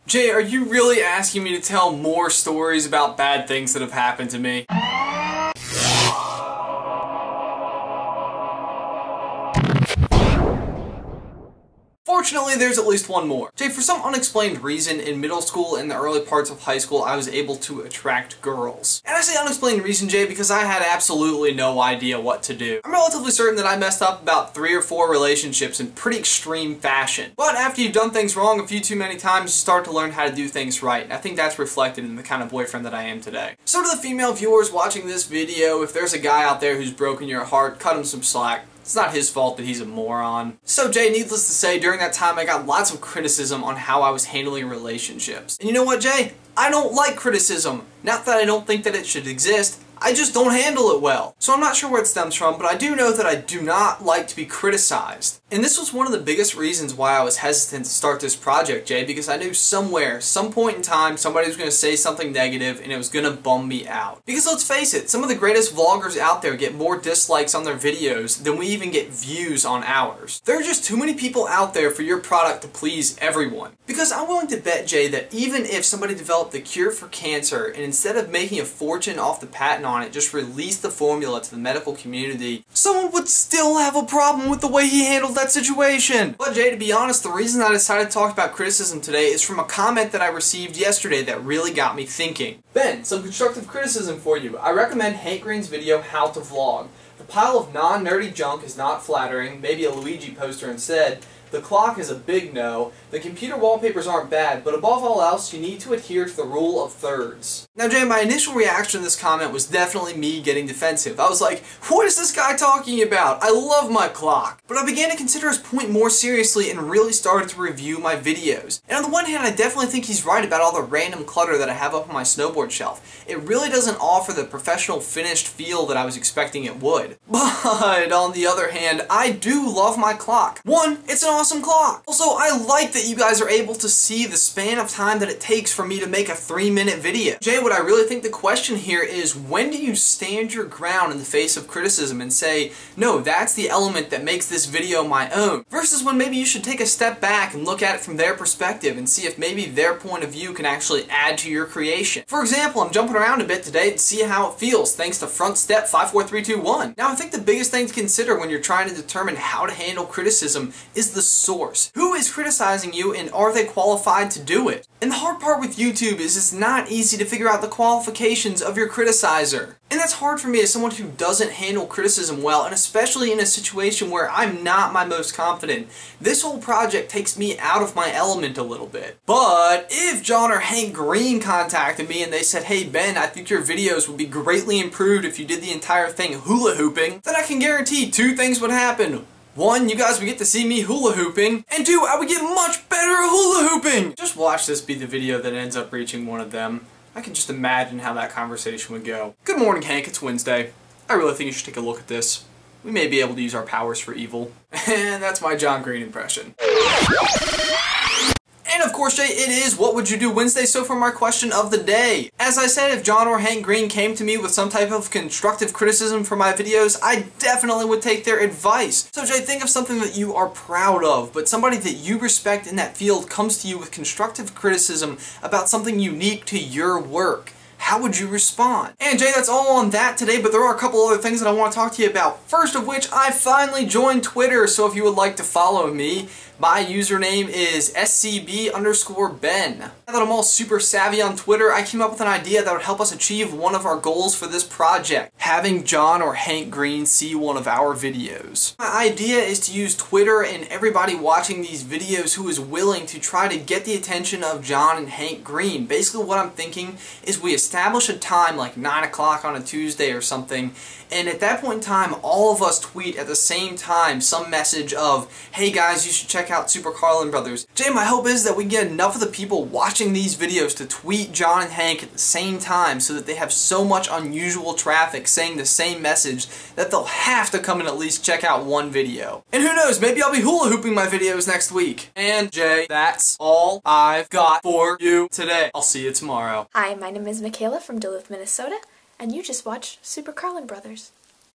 Jay, are you really asking me to tell more stories about bad things that have happened to me? Fortunately, there's at least one more. Jay, for some unexplained reason, in middle school and the early parts of high school, I was able to attract girls. And I say unexplained reason, Jay, because I had absolutely no idea what to do. I'm relatively certain that I messed up about 3 or 4 relationships in pretty extreme fashion. But after you've done things wrong a few too many times, you start to learn how to do things right. And I think that's reflected in the kind of boyfriend that I am today. So to the female viewers watching this video, if there's a guy out there who's broken your heart, cut him some slack. It's not his fault that he's a moron. So Jay, needless to say, during that time I got lots of criticism on how I was handling relationships. And you know what, Jay? I don't like criticism. Not that I don't think that it should exist, I just don't handle it well. So I'm not sure where it stems from, but I do know that I do not like to be criticized. And this was one of the biggest reasons why I was hesitant to start this project, Jay, because I knew somewhere, some point in time, somebody was going to say something negative and it was going to bum me out. Because let's face it, some of the greatest vloggers out there get more dislikes on their videos than we even get views on ours. There are just too many people out there for your product to please everyone. Because I'm willing to bet, Jay, that even if somebody developed the cure for cancer and instead of making a fortune off the patent on it, just released the formula to the medical community, someone would still have a problem with the way he handled that situation. But Jay, to be honest, the reason I decided to talk about criticism today is from a comment that I received yesterday that really got me thinking. Ben, some constructive criticism for you. I recommend Hank Green's video, How to Vlog. The pile of non-nerdy junk is not flattering, maybe a Luigi poster instead. The clock is a big no. The computer wallpapers aren't bad, but above all else, you need to adhere to the rule of thirds. Now, Jay, my initial reaction to this comment was definitely me getting defensive. I was like, what is this guy talking about? I love my clock. But I began to consider his point more seriously and really started to review my videos. And on the one hand, I definitely think he's right about all the random clutter that I have up on my snowboard shelf. It really doesn't offer the professional finished feel that I was expecting it would. But on the other hand, I do love my clock. One, it's an awesome clock. Also, I like that you guys are able to see the span of time that it takes for me to make a 3-minute video. Jay, what I really think the question here is, when do you stand your ground in the face of criticism and say, no, that's the element that makes this video my own, versus when maybe you should take a step back and look at it from their perspective and see if maybe their point of view can actually add to your creation. For example, I'm jumping around a bit today to see how it feels thanks to front step 5, 4, 3, 2, 1. Now, I think the biggest thing to consider when you're trying to determine how to handle criticism is the source. Who is criticizing you and are they qualified to do it? And the hard part with YouTube is it's not easy to figure out the qualifications of your criticizer. And that's hard for me as someone who doesn't handle criticism well, and especially in a situation where I'm not my most confident. This whole project takes me out of my element a little bit. But if John or Hank Green contacted me and they said, hey Ben, I think your videos would be greatly improved if you did the entire thing hula hooping, then I can guarantee 2 things would happen. 1, you guys would get to see me hula hooping, and 2, I would get much better at hula hooping! Just watch this be the video that ends up reaching one of them. I can just imagine how that conversation would go. Good morning, Hank, it's Wednesday. I really think you should take a look at this. We may be able to use our powers for evil. And that's my John Green impression. And of course, Jay, it is What Would You Do Wednesday, so for my question of the day. As I said, if John or Hank Green came to me with some type of constructive criticism for my videos, I definitely would take their advice. So Jay, think of something that you are proud of, but somebody that you respect in that field comes to you with constructive criticism about something unique to your work. How would you respond? And Jay, that's all on that today, but there are a couple other things that I want to talk to you about. First of which, I finally joined Twitter, so if you would like to follow me, my username is scb_Ben. Now that I'm all super savvy on Twitter, I came up with an idea that would help us achieve one of our goals for this project, having John or Hank Green see one of our videos. My idea is to use Twitter and everybody watching these videos who is willing to try to get the attention of John and Hank Green. Basically what I'm thinking is we establish a time like 9 o'clock on a Tuesday or something, and at that point in time, all of us tweet at the same time some message of, hey guys, you should check out Super Carlin Brothers. Jay, my hope is that we get enough of the people watching these videos to tweet John and Hank at the same time so that they have so much unusual traffic saying the same message that they'll have to come and at least check out one video. And who knows, maybe I'll be hula hooping my videos next week. And Jay, that's all I've got for you today. I'll see you tomorrow. Hi, my name is Michaela from Duluth, Minnesota, and you just watched Super Carlin Brothers.